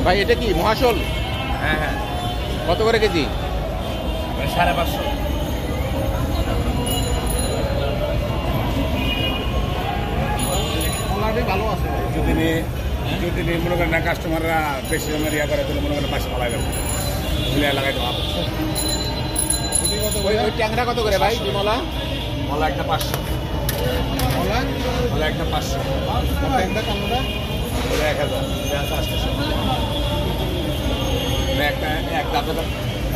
ভাই এটা কি মহাশোল? হ্যাঁ হ্যাঁ। কত করে কেজি? 550। ভালো আছে। যদি মনে করেন না কাস্টমাররা বেশি আমার ইয়া করে তাহলে মনে করেন 500 লাগাবে, ভুলিয়া লাগাই দেওয়া। ওই ট্যাংরা কত করে ভাই? বিমলা মলা একটা 500, মলা একটা 500, ট্যাংরা কালোটা 1000,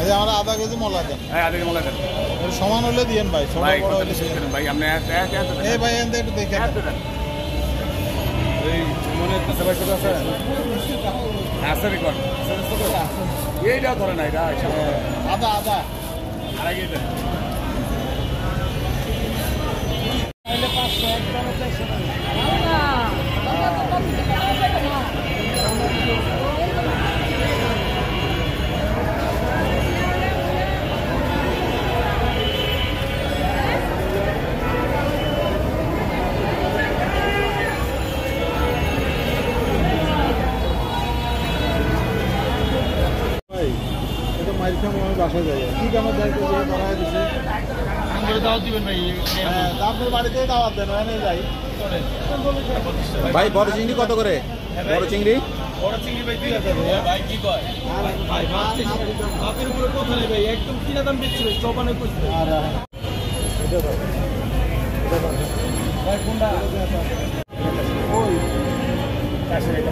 একটা আমরা আধা কেজি মলা দেন। হ্যাঁ আধা কেজি মলা দেন। সমান হলে দিয়েন ভাই। ভাই ভাই আপনি এই ভাই এনতে একটু দেখে ওই মনে পাশাপাশি আছে আছে রেকর্ড এইটা ধরে না এটা আধা আধা আর আগে এটা বাসায় যাই কি কেন বাড়াই দিচ্ছে দাওয়াত দিবেন ভাই। আপনার বাড়িতে দাওয়াত দেন ওখানে যাই। ভাই বড় চিংড়ি কত করে? বড় চিংড়ি বড় চিংড়ি ভাই 2000 ভাই। কি কয় ভাই মাছের উপরে কথা নেই ভাই, একদম কিনা দাম বেচছি ভাই, চপানে কইছে। আর এটা দাও ভাই কোনটা ওই 400 টাকা।